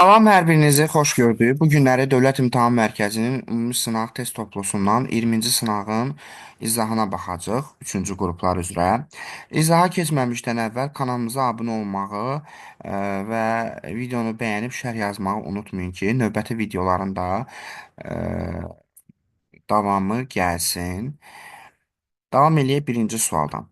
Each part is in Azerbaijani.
Salam, hər birinizi xoş gördük. Bu günləri Dövlət İmtahan Mərkəzinin ümumi sınaq test toplusundan 20-ci sınağın izahına baxacağıq, 3-cü qruplar üzrə. İzaha keçməmişdən əvvəl kanalımıza abunə olmağı və videonu bəyənib şərh yazmağı unutmayın ki, növbəti videoların da ə, davamı gəlsin. Davam eləyək birinci sualdan.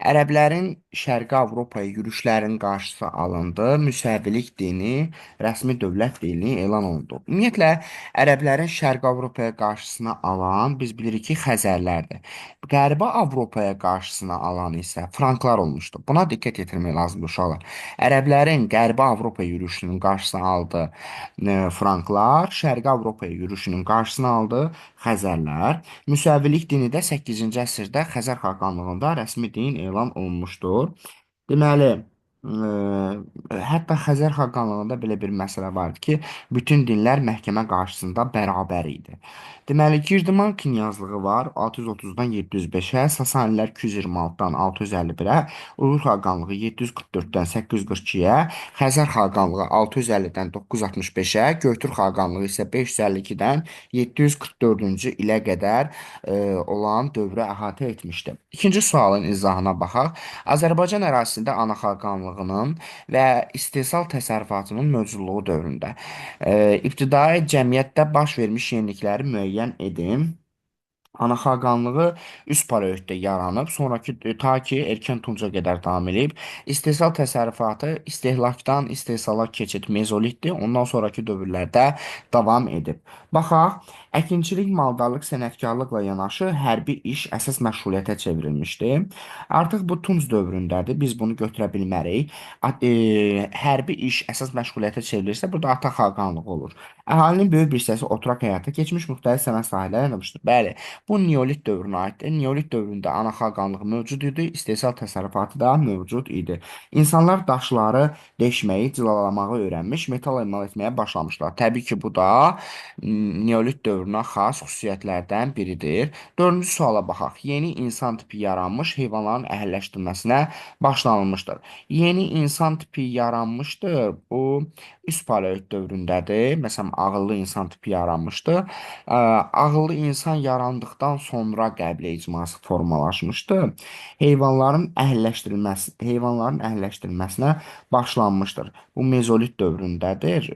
Ərəblərin Şərqi Avropaya yürüşlərinin qarşısı alındı. Müsəvilik dini rəsmi dövlət dini elan olundu. Ümumiyyətlə, ərəblərin Şərqi Avropaya qarşısını alan biz bilirik ki, Xəzərlərdir. Qərbi Avropaya qarşısını alan isə Franklar olmuşdu. Buna diqqət yetirmək lazımdır uşaqlar. Ərəblərin Qərbi Avropaya yürüşünün qarşısını aldı Franklar, Şərqi Avropaya yürüşünün qarşısını aldı Xəzərlər. Müsəvilik dini də 8-ci əsrdə Xəzər xaqanlığında rəsmi din elan olunmuşdur. Deməli, hətta Xəzər xaqanlığında belə bir məsələ vardı ki, bütün dinlər məhkəmə qarşısında bərabər idi. Deməli, Girdiman knyazlığı var 630-dan 705-ə, Sasanilər 226-dan 651-ə, Uyğur xaqanlığı 744-dən 842-yə, Xəzər xaqanlığı 650-dən 965-ə, Göytürk xaqanlığı isə 552-dən 744-cü ilə qədər olan dövrü əhatə etmişdi. İkinci sualın izahına baxaq. Azərbaycan ərazisində ana xaqanlığının və istehsal təsərrüfatının mövcudluğu dövründə ibtidai cəmiyyətdə baş vermiş yenilikləri müəyyən edin. Ana xaqanlığı üst paleolitdə yaranıb, sonrakı ta ki erkən tunca qədər davam edib. İstehsal təsərrüfatı istehlakdan istehsala keçid mezolitdir. Ondan sonrakı dövrlərdə davam edib. Baxaq, əkinçilik, maldarlıq, sənətkarlıqla yanaşı hərbi iş əsas məşğuliyyətə çevrilmişdi. Artıq bu tunc dövründədir. Biz bunu götürə bilmərik. Hərbi iş əsas məşğuliyyətə çevrilirsə, burada ata xaqanlığı olur. Əhalinin böyük bir hissəsi oturaq həyata keçmiş, müxtəlif sənət sahələri yanaşmışdır. Bəli, bu neolit dövrünə aiddir. Neolit dövründə ana xaqanlığı mövcud idi, istehsal təsərrüfatı da mövcud idi. İnsanlar daşları deşməyi, cilalamağı öyrənmiş, metal emal etməyə başlamışlar. Təbii ki, bu da neolit dövrünə xas xüsusiyyətlərdən biridir. Dördüncü suala baxaq. Yeni insan tipi yaranmış, heyvanların əhəlləşdirilməsinə başlanılmışdır. Yeni insan tipi yaranmışdır. Bu üst paleolit dövründədir. Məsələn, ağıllı insan tipi yaranmışdı. Ağıllı insan yarandıqdan sonra qəbilə icması formalaşmışdı. Heyvanların əhəlləşdirilməsinə başlanmışdır. Bu mezolit dövründədir.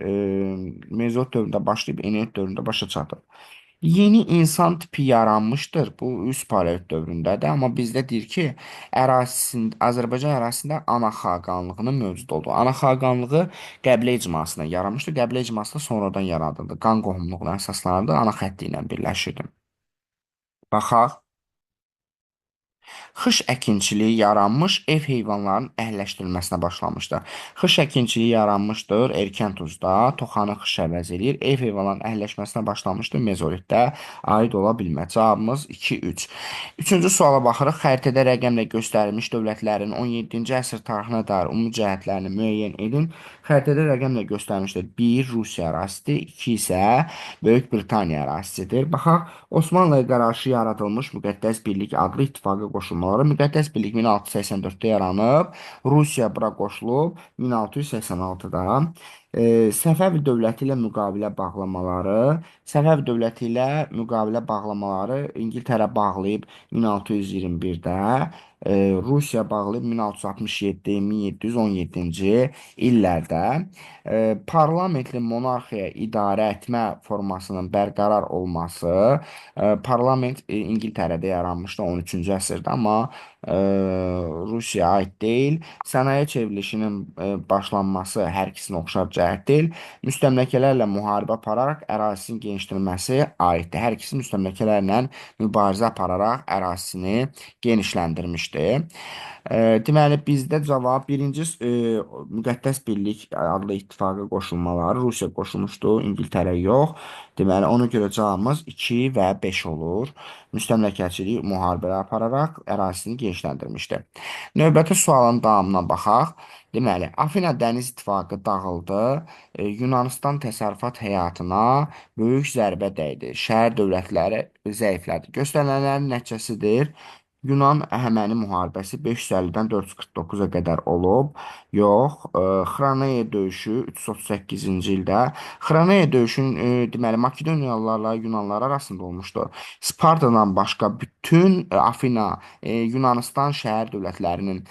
Mezolit dövründə başlayıb eneolit dövründə başa çatır. Yeni insan tipi yaranmışdır. Bu üst paleolit dövründədir. Amma bizdə deyir ki, Azərbaycan ərazisində ana xaqanlığının mövcud olduğu. Ana xaqanlığı qəbilə icmasına yaranmışdı. Qəbilə icması da sonradan yaradıldı. Qan qohumluğuna əsaslanırdı. Ana xətti ilə birləşirdi. Baxaq. Xış əkinçiliyi yaranmış, ev heyvanlarının əhəlləşdirilməsinə başlamışdır. Xış əkinçiliyi yaranmışdır erkən tuzda, toxanı xış əvəz eləyir. Ev heyvanlarının əhəlləşməsinə başlamışdır mezolitdə aid ola bilməz. Cavabımız 2-3. Üçüncü suala baxırıq. Xəritədə rəqəmlə göstərilmiş dövlətlərin 17-ci əsr tarixinə dair ümumi cəhətlərini müəyyən edin. Xəritədə rəqəmlə göstərmişdir. 1. Rusiya ərazisidir, 2 isə Böyük Britaniya ərazisidir. Baxaq, Osmanlıya qarşı yaradılmış Müqəddəs Birlik adlı ittifaqa qoşulmaları. Müqəddəs Birlik 1684-də yaranıb, Rusiya bura qoşulub 1686-da. Səfəvi dövləti ilə müqavilə bağlamaları, Səfəvi dövləti ilə müqavilə bağlamaları İngiltərə bağlayıb 1621-də, Rusiya bağlayıb 1667-1717-ci illərdə. Parlamentli monarxiya idarə etmə formasının bərqərar olması, parlament İngiltərədə yaranmışdı 13-cü əsrdə, amma Rusiyaya aid deyil. Sənaye çevrilişinin başlanması hər ikisinə oxşar cəhət deyil. Müstəmləkələrlə müharibə apararaq ərazisinin genişlənməsi aiddir. Hər ikisi müstəmləkələrlə mübarizə apararaq ərazisini genişləndirmişdi. Deməli, bizdə cavab birinci Müqəddəs Birlik adlı ittifaqa qoşulmaları Rusiya qoşulmuşdu, İngiltərə yox. Deməli, ona görə cavabımız 2 və 5 olur. Müstəmləkəçilik müharibələr apararaq ərazisini genişləndirmişdi. Növbəti sualın davamına baxaq. Deməli, Afina dəniz ittifaqı dağıldı. Yunanistan təsərrüfat həyatına böyük zərbə dəydi. Şəhər dövlətləri zəiflədi. Göstərilənlərin nəticəsidir. Yunan Əhəməni müharibəsi 550-dən 449-a qədər olub. Yox, Xroneya döyüşü 338-ci ildə. Xroneya döyüşün deməli Makedoniyalılarla Yunanlılar arasında olmuşdu. Spartadan başqa bütün Afina, Yunanistan şəhər dövlətlərinin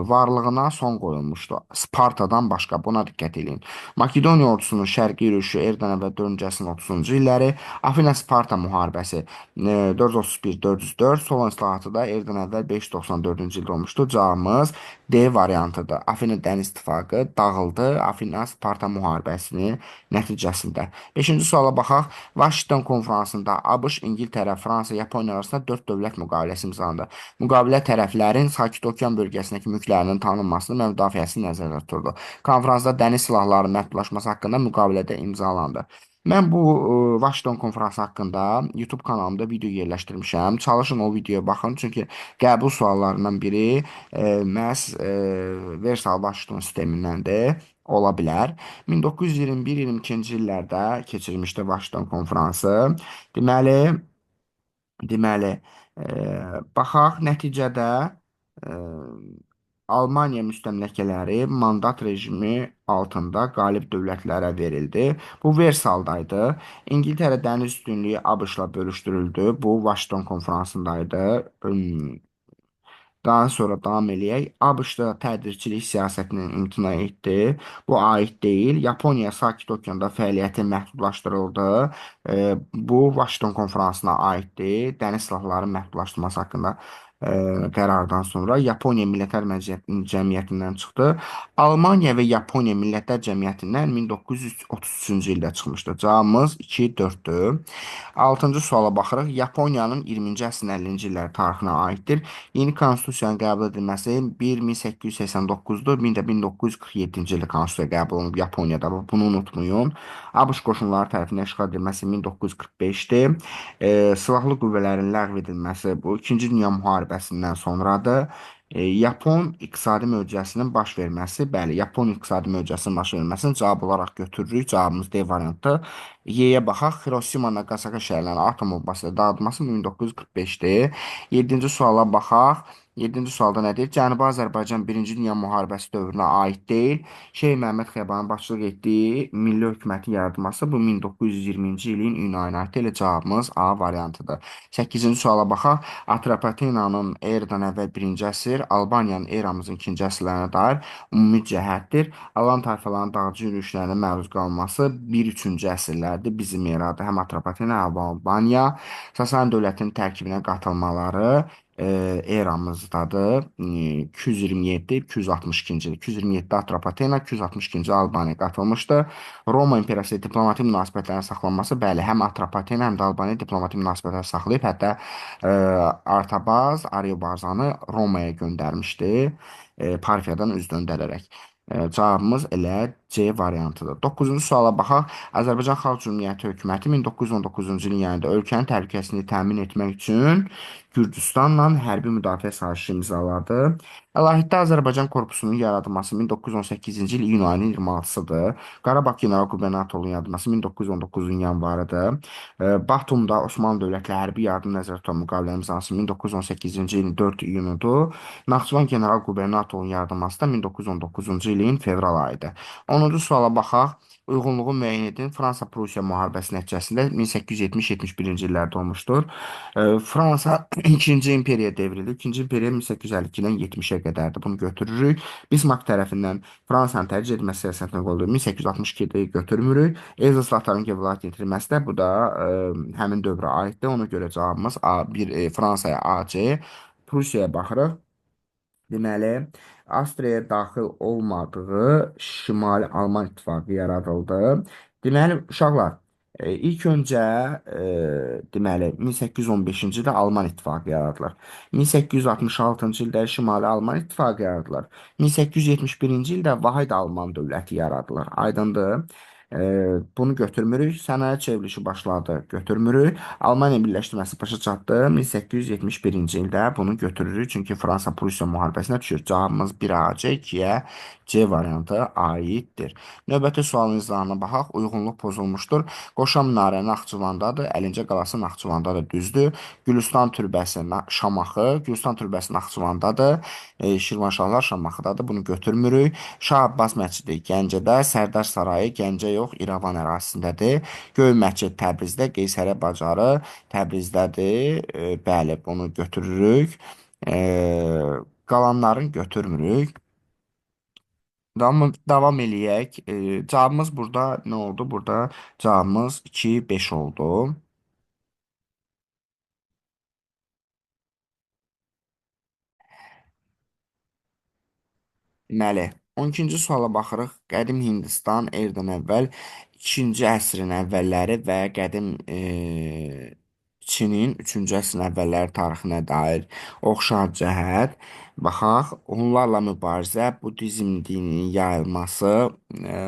varlığına son qoyulmuşdu. Spartadan başqa buna diqqət edin. Makedoniya ordusunun şərqi yürüşü Erdən və 4-cü əsrin 30-cu illəri, Afina-Sparta müharibəsi 431-404, Solon islahatı da Erdən əvvəl 594-cü ildə olmuşdu. Cavabımız D variantıdır. Afina dəniz ittifaqı dağıldı Afina-Sparta müharibəsinin nəticəsində. 5-ci suala baxaq. Vaşinqton konfransında ABŞ, İngiltərə, Fransa, Yaponiya arasında 4 dövlət müqaviləsi imzalandı. Müqavilə tərəflərin Sakit Okean bölgəsindəki mülklərinin tanınmasını və müdafiəsini nəzərdə tuturdu. Konfransda dəniz silahları məhdudlaşması haqqında müqavilədə imzalandı. Mən bu Vaşinqton konfransı haqqında YouTube kanalımda video yerləşdirmişəm. Çalışın o videoya baxın, çünki qəbul suallarından biri məhz Versal Vaşinqton sistemindəndir. Ola bilər. 1921-22-ci illərdə keçirilmişdi Vaşinqton konfransı. Deməli, deməli, baxaq nəticədə e, Almaniya müstəmləkələri mandat rejimi altında qalib dövlətlərə verildi. Bu Versaldaydı. İngiltərə dəniz üstünlüyü ABŞ-la bölüşdürüldü. Bu Vaşinqton konfransındaydı. Daha sonra davam eləyək. ABŞ-da tədirçilik siyasətindən imtina etdi. Bu aid deyil. Yaponiya Sakit Okeanda fəaliyyəti məhdudlaşdırıldı. Bu Vaşinqton konfransına aiddir. Dəniz silahlarının məhdudlaşdırılması haqqında qərardan sonra Yaponiya Millətlər Cəmiyyətindən çıxdı. Almaniya və Yaponiya Millətlər Cəmiyyətindən 1933-cü ildə çıxmışdı. Cavabımız 2-4-dür. 6-cı suala baxırıq. Yaponiyanın 20-ci əsrin 50-ci illəri tarixinə aiddir. Yeni konstitusiyanın qəbul edilməsi 1889-dur. 1947-ci ildə konstitusiya qəbul olunub Yaponiyada. Bunu unutmayın. ABŞ qoşunları tərəfindən işğal edilməsi 1945-dir. Silahlı qüvvələrin ləğv edilməsi bu 2-ci Dünya müharibəsindən sonradır. Yapon iqtisadi möcüzəsinin baş verməsi, bəli, Yapon iqtisadi möcüzəsinin baş verməsini cavab olaraq götürürük. Cavabımız D variantı. Y-yə baxaq. Hiroşima, Nagasaki şəhərlərinin atom bombası ilə dağıtılması 1945-dir. 7-ci suala baxaq. 7-ci sualda nədir? Cənubi Azərbaycan 1-ci Dünya müharibəsi dövrünə aid deyil. Şeyx Məmməd Xəyanın başçılıq etdiyi milli hökumətin yaradılması bu 1920-ci ilin iyun ayına aid. Elə cavabımız A variantıdır. 8-ci suala baxaq. Atropatenanın eradan əvvəl 1-ci əsr, Albaniyanın eramızın 2-ci əsrlərinə dair ümumi cəhətdir. Alan tayfaların dağcı yürüyüşlərinə məruz qalması 1-3-cü əsrlərdir. Bizim eradır. Həm Atropatena, həm Albaniya Sasani dövlətinin tərkibinə qatılmaları eramızdadır. 227-262-ci il. 227-də Atropatena, 262-ci Albaniya qatılmışdı. Roma İmperiyası diplomatik münasibətlərin saxlanması, bəli, həm Atropatena, həm də Albaniya diplomatik münasibətlər saxlayıb, hətta Artabaz, Ariobarzanı Romaya göndərmişdi. Parfiyadan üz döndərərək. Cavabımız elə C variantıdır. 9-cu suala baxaq. Azərbaycan Xalq Cümhuriyyəti hökuməti 1919-cu ilin yanında ölkənin təhlükəsizliyini təmin etmək üçün Gürcüstanla hərbi müdafiə sazişi imzaladı. Əlahiddə Azərbaycan korpusunun yaradılması 1918-ci il iyun ayının 26-sıdır. Qarabağ general qubernatorluğunun yaradılması 1919-un yanvarıdır. Batumda Osmanlı dövləti hərbi yardım nəzərdə tutan müqavilə imzası 1918-ci ilin 4 iyunudur. Naxçıvan general qubernatorluğunun yaradılması da 1919-cu ilin fevral ayıdır. 10-cu suala baxaq. Uyğunluğu müəyyən edin. Fransa-Prusiya müharibəsi nəticəsində 1870-71-ci illərdə olmuşdur. Fransa 2-ci imperiya devrilir. 2-ci imperiya 1852-dən 70-ə qədərdir. Bunu götürürük. Bismarck tərəfindən Fransanın tərcih edilməsi siyasətinə qoyulduğu 1862-də götürmürük. Elzas-Latların vilayət yetirilməsi də bu da həmin dövrə aiddir. Ona görə cavabımız A1 Fransaya AC. Prusiyaya baxırıq. Deməli, Avstriyaya daxil olmadığı Şimali Alman İttifaqı yaradıldı. Deməli, uşaqlar, ilk öncə deməli 1815-ci ildə Alman İttifaqı yaradılır. 1866-cı ildə Şimali Alman İttifaqı yaradılır. 1871-ci ildə Vahid Alman dövləti yaradılır. Aydındır? Bunu götürmürük. Sənaye çevrilişi başladı. Götürmürük. Almaniya birləşdirməsi başa çatdı. 1871-ci ildə bunu götürürük. Çünki Fransa-Prusiya müharibəsinə düşür. Cavabımız 1A, C, 2-yə C variantı aiddir. Növbəti sualın izahına baxaq. Uyğunluq pozulmuşdur. Qoşa minarə Naxçıvandadır. Əlincə qalası Naxçıvandadır. Düzdür. Gülüstan türbəsi Şamaxı. Gülüstan türbəsi Naxçıvandadır. Şirvanşahlar Şamaxıdadır. Bunu götürmürük. Şah Abbas məscidi Gəncədə. Sərdar sarayı Gəncə yox, İrəvan ərazisindədir. Göy məscid Təbrizdə. Qeysərə bacarı Təbrizdədir. Bəli, bunu götürürük. Qalanların götürmürük. Davam eləyək. Cavabımız burada nə oldu? Burada cavabımız 2-5 oldu. Deməli, 12-ci suala baxırıq. Qədim Hindistan erdən əvvəl 2-ci əsrin əvvəlləri və qədim Çinin 3-cü əsrin əvvəlləri tarixinə dair oxşar cəhət. Baxaq, Hunlarla mübarizə, Budizm dininin yayılması. e,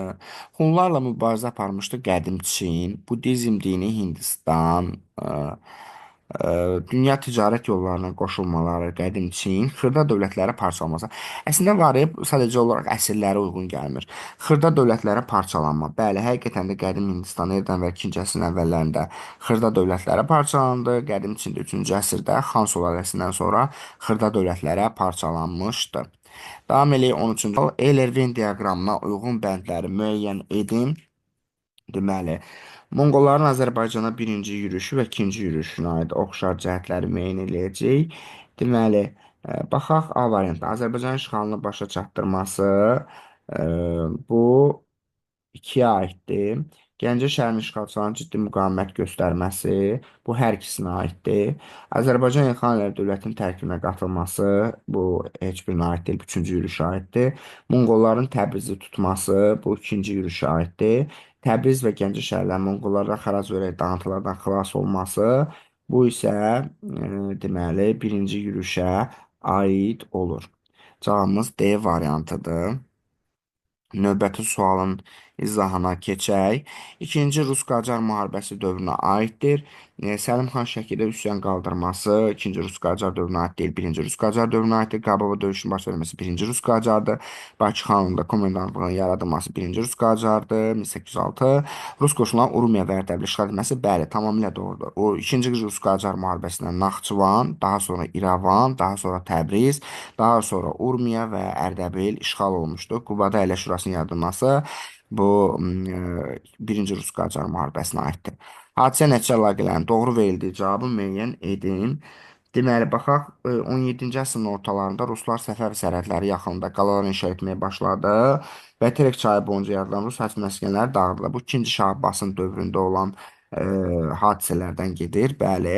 Hunlarla mübarizə aparmışdı qədim Çin, Budizm dini Hindistan. Dünya ticarət yollarına qoşulmaları, qədim Çin, xırda dövlətləri parçalaması. Əslində variant sadəcə olaraq əsrlərə uyğun gəlmir. Xırda dövlətlərə parçalanma. Bəli, həqiqətən də qədim Hindistan erdən və 2-ci əsrin əvvəllərində xırda dövlətlərə parçalandı. Qədim Çində 3-cü əsrdə Xan sülaləsindən sonra xırda dövlətlərə parçalanmışdı. Davam eləyək 13-cü. Eyler-Venn diaqramına uyğun bəndləri müəyyən edin. Deməli, Monqolların Azərbaycana birinci yürüşü və ikinci yürüşünə aid oxşar cəhətləri müəyyən edəcəyik. Deməli, baxaq A variantı. Azərbaycan işğalını başa çatdırması, e, bu ikiyə aiddir. Gəncə şəhərinin işğalçılarının ciddi müqavimət göstərməsi, bu hər ikisinə aiddir. Azərbaycan Elxaniləri Dövlətinin tərkibinə qatılması, bu heç birinə aid deyil, üçüncü yürüşə aiddir. Monqolların Təbrizi tutması, bu ikinci yürüşə aiddir. Təbriz və Gəncə şəhərlərinin Monqollardan xərac verərək dağıntılardan xilas olması, bu isə deməli birinci yürüşə aid olur. Cavabımız D variantıdır. Növbəti sualın izahına keçək. İkinci Rus-Qacar müharibəsi dövrünə aiddir. Səlim xan Şəkidə üsyan qaldırması ikinci Rus-Qacar dövrünə aid deyil, birinci Rus-Qacar dövrünə aiddir. Qababa döyüşünün baş verməsi birinci Rus-Qacardır. Bakı xanlığında komendantlığın yaradılması birinci Rus-Qacardır. 1806. Rus qoşunlarının Urmiya və Ərdəbili işğal etməsi bəli, tamamilə doğrudur. O ikinci Rus-Qacar müharibəsində Naxçıvan, daha sonra İrəvan, daha sonra Təbriz, daha sonra Urmiya və Ərdəbil işğal olmuşdu. Qubada Əyləş Şurasının yaradılması bu birinci Rus-Qacar müharibəsinə aiddir. Hadisə nəticə əlaqələrini doğru verildiyi cavabı müəyyən edin. Deməli, baxaq, 17-ci əsrin ortalarında Ruslar Səfəv sərhədləri yaxınında qalalar inşa etməyə başladı və Terek çayı boyunca yaradılan Rus hərbi məskənləri dağıdıldı. Bu, 2-ci Şah Abbasın dövründə olan e, hadisələrdən gedir. Bəli,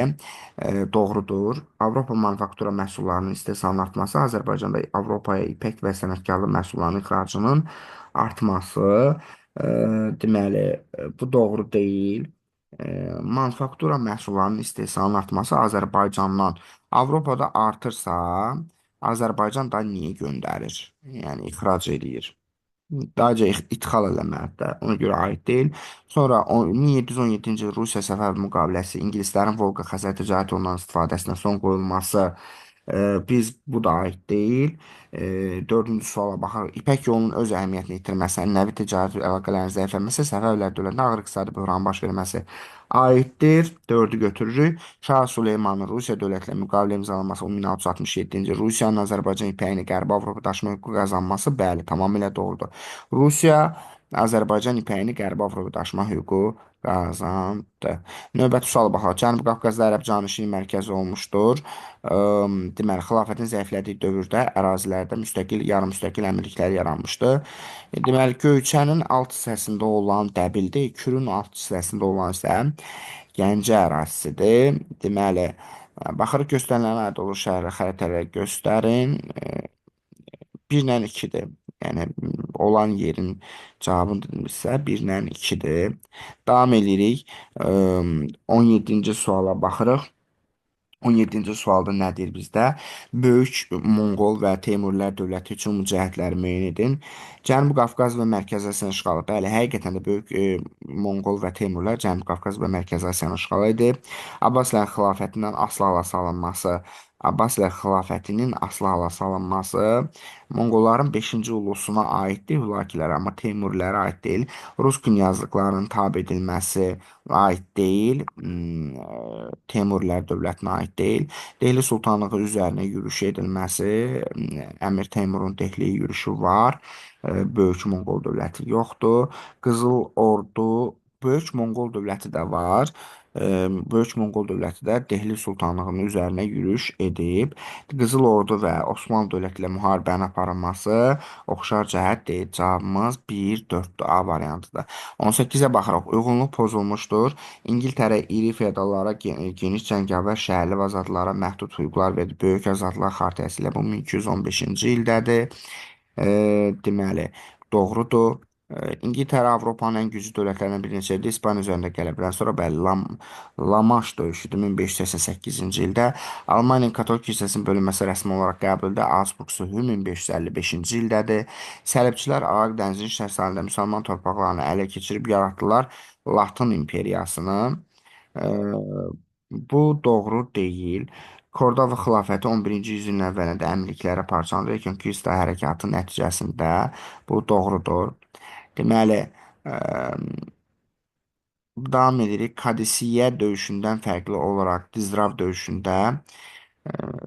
doğrudur. Avropa manufaktura məhsullarının istehsalının artması, Azərbaycanda Avropaya ipək və sənətkarlıq məhsullarının ixracının artması, e, deməli, bu doğru deyil. Manufaktura məhsullarının istehsalının artması Azərbaycandan Avropada artırsa, Azərbaycan da niyə göndərir? Yəni ixrac edir. Dayıca ixal eləməlidir. Ona görə aid deyil. Sonra 1717-ci il Rusiya Səfəv müqaviləsi, ingilislərin Volqa Xəzər ticarət yolundan istifadəsinə son qoyulması, biz bu da aid deyil. Dördüncü suala baxaraq, İpək yolunun öz əhəmiyyətini itirməsi, nəvi ticarət əlaqələrinin zəifləməsi, Səfəvilər dövlətində ağır iqtisadi böhranın baş verməsi aiddir. Dördü götürürük. Şah Süleymanın Rusiya dövləti ilə müqavilə imzalanması 1667-ci il. Rusiyanın Azərbaycan ipəyini Qərbi Avropa daşıma hüququ qazanması, bəli, tamamilə doğrudur. Rusiya Azərbaycan ipəyini Qərbi Avropa daşıma hüququ qazandı. Növbəti suala baxaq. Cənubi Qafqazda ərəb canişini mərkəzi olmuşdur. Deməli, xilafətin zəiflədiyi dövrdə ərazilərdə müstəqil, yarım-müstəqil əmirliklər yaranmışdı. Deməli, Göyçənin alt hissəsində olan Dəbildir, Kürün alt hissəsində olan isə Gəncə ərazisidir. Deməli, baxırıq göstərilənə aid olur şəhərə xəritələri göstərin. 1-lə 2-dir. Yəni, olan yerin cavabını dedimizsə 1-lə 2-dir. Davam edirik. 17-ci suala baxırıq. 17-ci sualda nədir bizdə? Böyük Monqol və Teymurilər dövləti üçün cəhətləri müəyyən edin. Cənubi Qafqaz və Mərkəzi Asiyanın işğalı. Bəli, həqiqətən də böyük Monqol və Teymurlər Cənubi Qafqaz və Mərkəzi Asiyanın işğalı edib. Abbasilər xilafətindən asılı hala salınması. Abbasilər xilafətinin asılı hala salınması Monqolların 5-ci ulusuna aiddir, Hulakilərə, amma Teymurilərə aid deyil. Rus knyazlıqlarının tabe edilməsi aid deyil, Teymurilər dövlətinə aid deyil. Dehli sultanlığı üzərinə yürüş edilməsi, Əmir Teymurun Dehli yürüşü var. Böyük Monqol dövləti yoxdur. Qızıl Ordu, Böyük Monqol dövləti də var. Böyük Monqol dövləti də Dehli sultanlığının üzərinə yürüş edib. Qızıl Ordu və Osmanlı dövləti ilə müharibənin aparılması oxşar cəhət deyil. Cavabımız 1, 4-dür. A variantıdır. 18-ə baxırıq. Uyğunluq pozulmuşdur. İngiltərə iri feodallara geniş cəngavər şəhərli və azadlara məhdud hüquqlar verdi. Böyük Azadlıq Xartiyası ilə bu 1215-ci ildədir. Deməli, doğrudur. İngiltərə Avropanın ən güclü dövlətlərindən birini seçdi. İspaniya üzərində qələbədən sonra bəli, Lamaş döyüşüdür 1588-ci ildə. Almaniyanın Katolik kilsəsinin bölünməsi rəsmi olaraq qəbul edildi. Augsburg sülhü 1555-ci ildədir. Səlibçilər Araq dənizinin şərq sahilində müsəlman torpaqlarını ələ keçirib yaratdılar Latın imperiyasını. Bu doğru deyil. Kordova xilafəti 11-ci yüzün əvvəlində əmirliklərə parçalandı. Rekonquista hərəkatı nəticəsində bu doğrudur. Deməli, ə, davam edirik. Kadisiyə döyüşündən fərqli olaraq Dizrav döyüşündə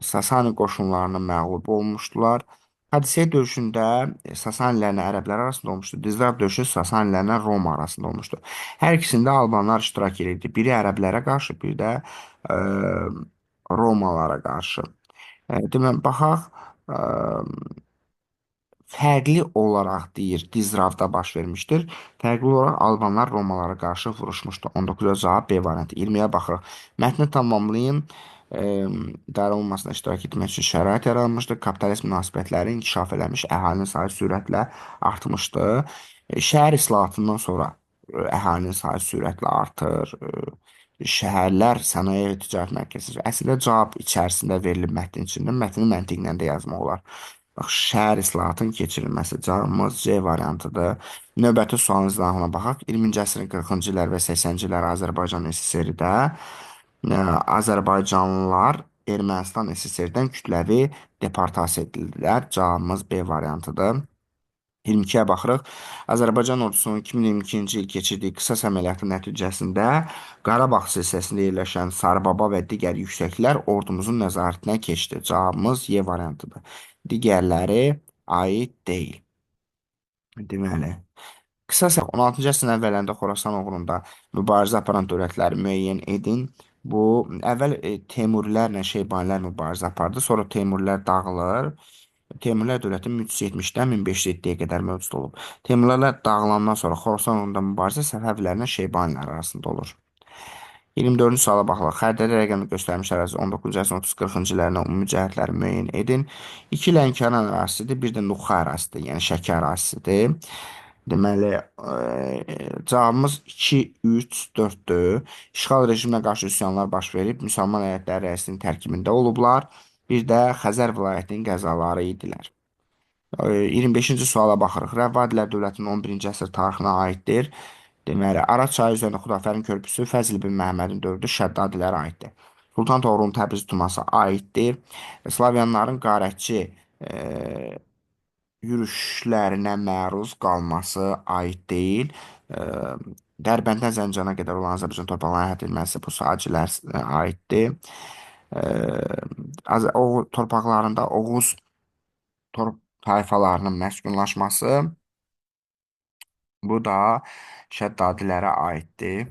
Sasani qoşunlarına məğlub olmuşdular. Hadisiyə döyüşündə Sasanilərlə ərəblər arasında olmuşdu. Dizrav döyüşü Sasanilərlə Roma arasında olmuşdu. Hər ikisində albanlar iştirak edirdi. Biri ərəblərə qarşı, bir də ə, Romalara qarşı. Demək, baxaq, ə, fərqli olaraq deyir, Dizravda baş vermişdir. Fərqli olaraq albanlar Romalara qarşı vuruşmuşdu. 19-a cavab B variantı. 20-yə baxırıq. Mətni tamamlayın. İdarə olunmasına iştirak etmək üçün şərait yaranmışdı. Kapitalist münasibətləri inkişaf eləmiş, əhalinin sayı sürətlə artmışdı. Şəhər islahatından sonra əhalinin sayı sürətlə artır. Şəhərlər sənaye və ticarət mərkəzi. Əslində cavab içərisində verilib mətnin içində. Mətni məntiqlə də yazmaq olar. Bax, şəhər islahatının keçirilməsi cavabımız C variantıdır. Növbəti sualın izahına baxaq. 20-ci əsrin 40-cı illər və 80-ci illər Azərbaycan SSR-də Azərbaycanlılar Ermənistan SSR-dən kütləvi deportasiya edildilər. Cavabımız B variantıdır. 22-yə baxırıq. Azərbaycan ordusunun 2022-ci il keçirdiyi qisas əməliyyatı nəticəsində Qarabağ silsiləsində yerləşən Sarıbaba və digər yüksəklər ordumuzun nəzarətinə keçdi. Cavabımız Y variantıdır. Digərləri aid deyil. Deməli, qisas 16-cı əsrin əvvəllərində Xorasan uğrunda mübarizə aparan dövlətləri müəyyən edin. Bu, əvvəl Teymurilərlə Şeybanilər mübarizə apardı, sonra Teymurilər dağılır. Teymurilər dövləti 1370-dən 1507-yə qədər mövcud olub. Teymurilər dağılandan sonra Xorasan uğrunda mübarizə Səfəvilərlə Şeybanilər arasında olur. 24-cü suala baxılır. Xəritədə rəqəmli göstərmiş ərazi 19-cu əsrin 30-40-cı illərinə ümumi cəhətləri müəyyən edin. 2 Lənkəran ərazisidir, bir də Nuxa ərazisidir, yəni Şəki ərazisidir. Deməli, cavabımız 2, 3, 4-dür. İşğal rejiminə qarşı üsyanlar baş verib, müsəlman əyətləri rəisinin tərkibində olublar. Bir də Xəzər vilayətinin qəzaları idilər. 25-ci suala baxırıq. Rəvvadilər dövlətinin 11-ci əsr tarixinə aiddir. Deməli, Araz çayı üzərində Xudafərin körpüsü Fəzl bin Məhəmmədin dövrü Şəddadilərə aiddir. Sultan Toğrulun Təbriz tuması aiddir. Slavyanların qarətçi yürüşlərinə məruz qalması aid deyil. Dərbənddən Zəncana qədər olan Azərbaycan torpaqlarına əhatə edilməsi bu sacilər aiddir. O torpaqlarında Oğuz tayfalarının məskunlaşması bu da Şəddadilərə aiddir.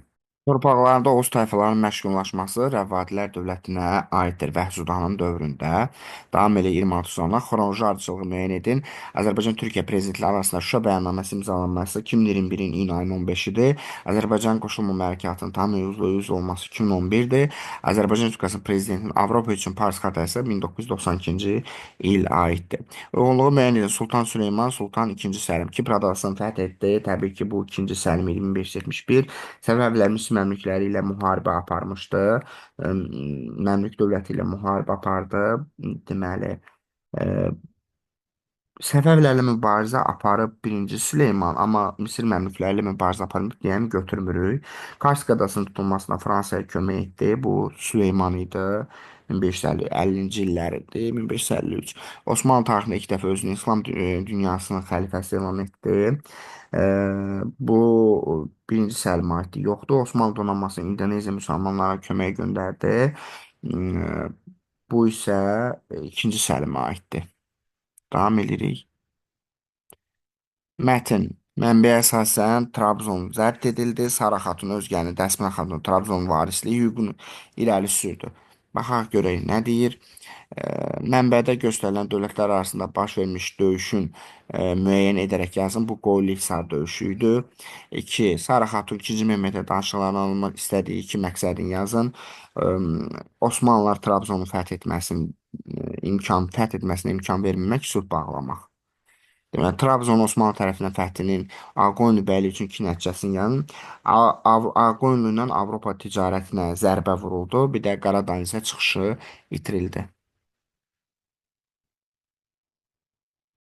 Torpaqlarda Oğuz tayfalarının məşğullaşması Rəvvadilər dövlətinə aiddir Vəhsudanın dövründə. Davam elə 26 sonra xronoloji ardıcılığı müəyyən edin. Azərbaycan-Türkiyə prezidentləri arasında Şuşa bəyannaməsi imzalanması 2021-in iyun ayının 15-idir. Azərbaycan qoşulma hərəkatının tam yüz olması 2011-dir. Azərbaycan Respublikasının prezidentinin Avropa üçün Paris xəritəsi 1992-ci il aiddir. Uyğunluğu müəyyən edin. Sultan Süleyman, Sultan II. Səlim Kipr adasını fəth etdi. Təbii ki, bu 2-ci Səlim 1571. Səbəblər Müslüman Məmlükləri ilə müharibə aparmışdı. Məmlük dövləti ilə müharibə apardı. Deməli, e, Səfəvilərlə mübarizə aparıb birinci Süleyman, amma Misir Məmlükləri ilə mübarizə aparıb deyəni götürmürük. Kars adasının tutulmasına Fransaya kömək etdi. Bu Süleyman idi. 1550-ci illər idi, 1553. Osmanlı tarixində ilk dəfə özünü İslam dünyasının xəlifəsi elan etdi. E, Bu birinci Səlimə aiddir. Yoxdur. Osmanlı donanması İndoneziya müsəlmanlara kömək göndərdi. E, Bu isə ikinci Səlimə aiddir. Davam edirik. Mətn. Mənbəyə əsasən Trabzon zəbt edildi. Sara xatun Özgəni, Dəsmə xatun Trabzon varisliyi hüququnu irəli sürdü. Baxaq görək nə deyir. Mənbədə göstərilən dövlətlər arasında baş vermiş döyüşün müəyyən edərək yazın. Bu Qoyunlu-Hisar döyüşü idi. 2. Sara xatun 2-ci Mehmetə danışıqlarına alınmaq istədiyi iki məqsədin yazın. E, Osmanlılar Trabzonu fəth etməsinə imkan verməmək, sülh bağlamaq. Deməli, Trabzon Osmanlı tərəfindən fəthinin Ağqoyunlu bəyliyi üçün iki nəticəsinin yanı Ağqoyunlu ilə Avropa ticarətinə zərbə vuruldu. Bir də Qara Dənizə çıxışı itirildi.